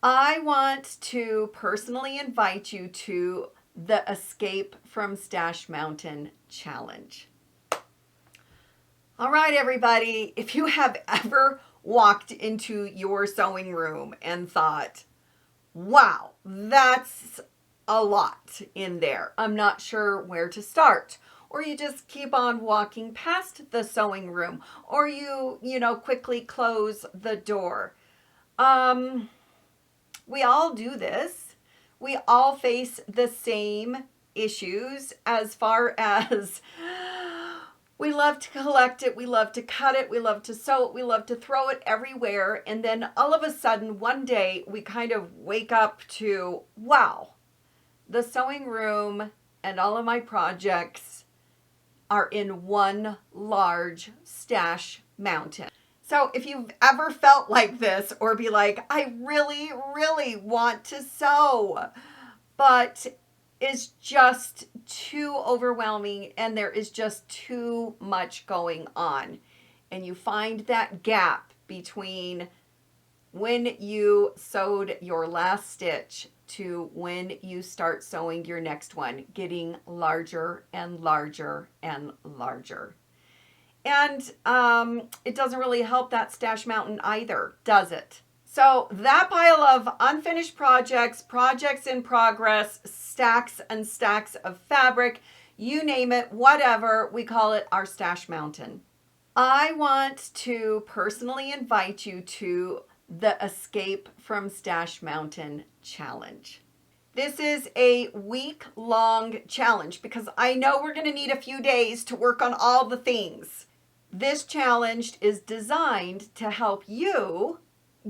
I want to personally invite you to the Escape from Stash Mountain Challenge. All right, everybody, if you have ever walked into your sewing room and thought, wow, that's a lot in there, I'm not sure where to start. Or you just keep on walking past the sewing room, or you quickly close the door. We all do this. We all face the same issues as far as we love to collect it, we love to cut it, we love to sew it, we love to throw it everywhere. And then all of a sudden, one day, we kind of wake up to, wow, the sewing room and all of my projects are in one large stash mountain. So if you've ever felt like this or be like, I really, really want to sew, but it's just too overwhelming and there is just too much going on, and you find that gap between when you sewed your last stitch to when you start sewing your next one, getting larger and larger and larger. And it doesn't really help that stash mountain either, does it? So that pile of unfinished projects, projects in progress, stacks and stacks of fabric, you name it, whatever, we call it our stash mountain. I want to personally invite you to the Escape from Stash Mountain Challenge. This is a week-long challenge because I know we're going to need a few days to work on all the things. This challenge is designed to help you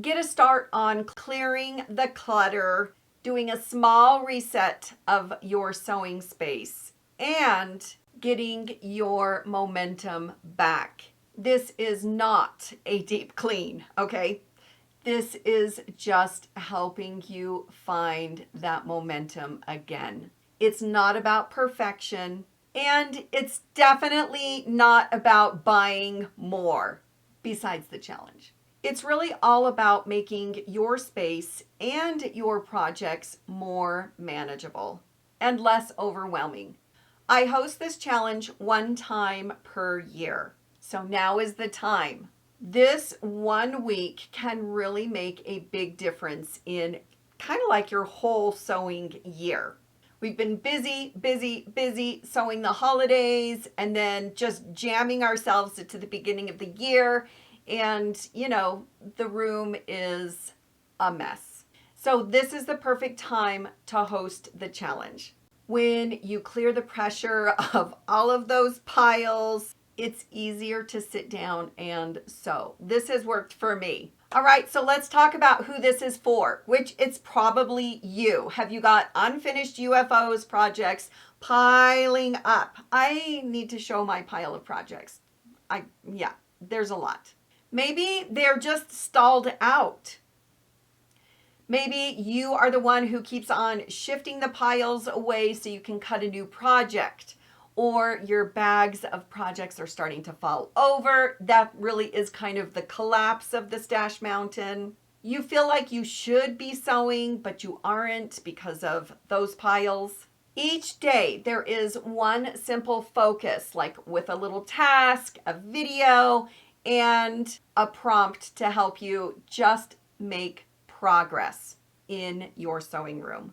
get a start on clearing the clutter, doing a small reset of your sewing space, and getting your momentum back. This is not a deep clean, okay? This is just helping you find that momentum again. It's not about perfection. And it's definitely not about buying more besides the challenge. It's really all about making your space and your projects more manageable and less overwhelming. I host this challenge one time per year. So now is the time. This 1 week can really make a big difference in kind of like your whole sewing year. We've been busy sewing the holidays and then just jamming ourselves to the beginning of the year. And, the room is a mess. So this is the perfect time to host the challenge. When you clear the pressure of all of those piles, it's easier to sit down and sew. This has worked for me. All right, so let's talk about who this is for, which it's probably you. Have you got unfinished UFOs projects piling up? I need to show my pile of projects. There's a lot. Maybe they're just stalled out. Maybe you are the one who keeps on shifting the piles away so you can cut a new project. Or your bags of projects are starting to fall over. That really is kind of the collapse of the stash mountain. You feel like you should be sewing, but you aren't because of those piles. Each day there is one simple focus, like with a little task, a video, and a prompt to help you just make progress in your sewing room.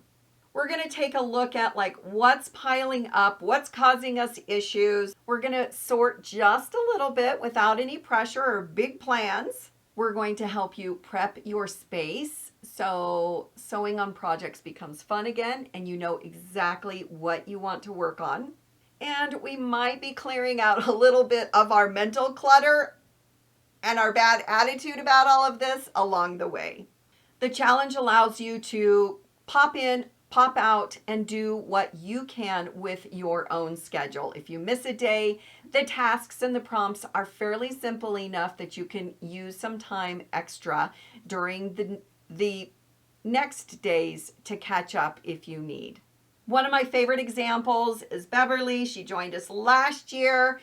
We're going to take a look at what's piling up, what's causing us issues. We're going to sort just a little bit without any pressure or big plans. We're going to help you prep your space so sewing on projects becomes fun again and you know exactly what you want to work on. And we might be clearing out a little bit of our mental clutter and our bad attitude about all of this along the way. The challenge allows you to pop in, pop out, and do what you can with your own schedule. If you miss a day, the tasks and the prompts are fairly simple enough that you can use some time extra during the next days to catch up if you need. One of my favorite examples is Beverly. She joined us last year.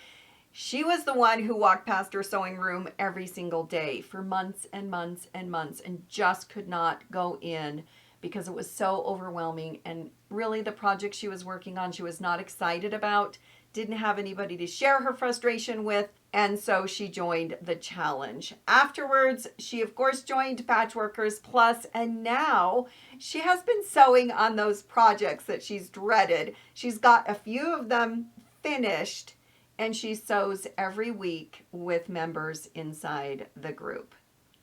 She was the one who walked past her sewing room every single day for months and months and months and just could not go in because it was so overwhelming. And really, the project she was working on, she was not excited about, didn't have anybody to share her frustration with. And so she joined the challenge. Afterwards, she of course joined Patchworkers Plus, and now she has been sewing on those projects that she's dreaded. She's got a few of them finished, and she sews every week with members inside the group.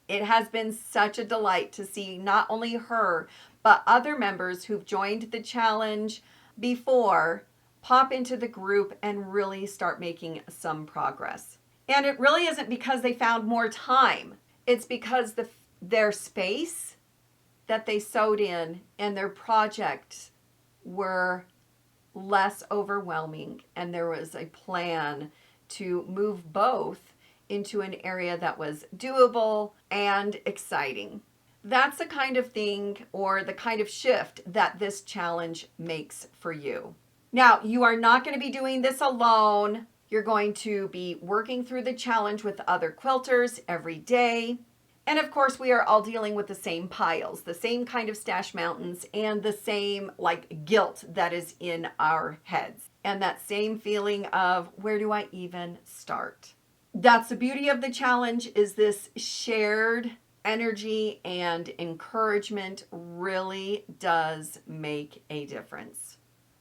It has been such a delight to see not only her, but other members who've joined the challenge before pop into the group and really start making some progress. And it really isn't because they found more time. It's because their space that they sewed in and their projects were less overwhelming, and there was a plan to move both into an area that was doable and exciting. That's the kind of thing, or the kind of shift, that this challenge makes for you. Now, you are not going to be doing this alone. You're going to be working through the challenge with other quilters every day. And of course, we are all dealing with the same piles, the same kind of stash mountains, and the same guilt that is in our heads. And that same feeling of, where do I even start? That's the beauty of the challenge, is this shared energy and encouragement really does make a difference.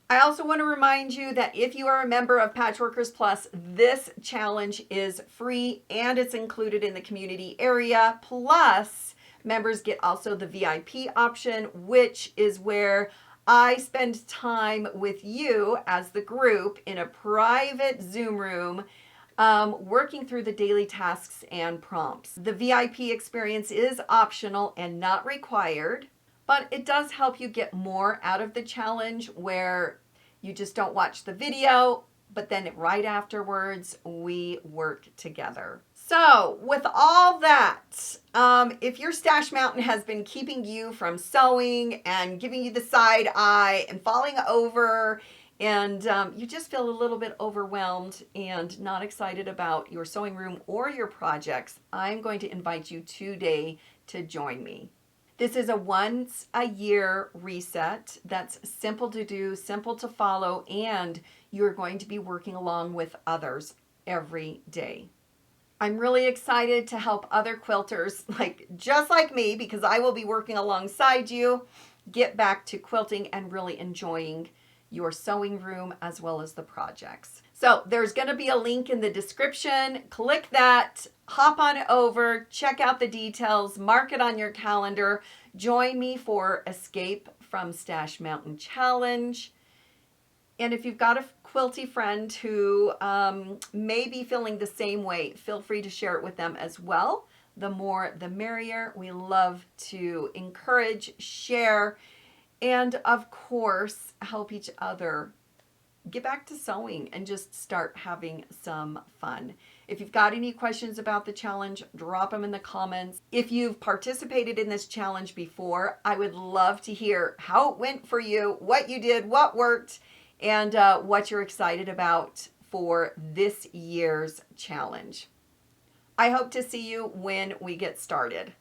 I also want to remind you that if you are a member of Patchworkers Plus, this challenge is free and it's included in the community area. Plus, members get also the VIP option, which is where I spend time with you as the group in a private Zoom room, working through the daily tasks and prompts. The VIP experience is optional and not required, but it does help you get more out of the challenge, where you just don't watch the video, but then right afterwards, we work together. So with all that, if your stash mountain has been keeping you from sewing and giving you the side eye and falling over, and you just feel a little bit overwhelmed and not excited about your sewing room or your projects, I'm going to invite you today to join me. This is a once a year reset that's simple to do, simple to follow, and you're going to be working along with others every day. I'm really excited to help other quilters just like me, because I will be working alongside you, get back to quilting and really enjoying your sewing room as well as the projects. So there's going to be a link in the description. Click that, hop on over, check out the details, mark it on your calendar. Join me for Escape from Stash Mountain Challenge. And if you've got a quilty friend who may be feeling the same way, feel free to share it with them as well. The more, the merrier. We love to encourage, share, and of course, help each other get back to sewing and just start having some fun. If you've got any questions about the challenge, drop them in the comments. If you've participated in this challenge before, I would love to hear how it went for you, what you did, what worked, and what you're excited about for this year's challenge. I hope to see you when we get started.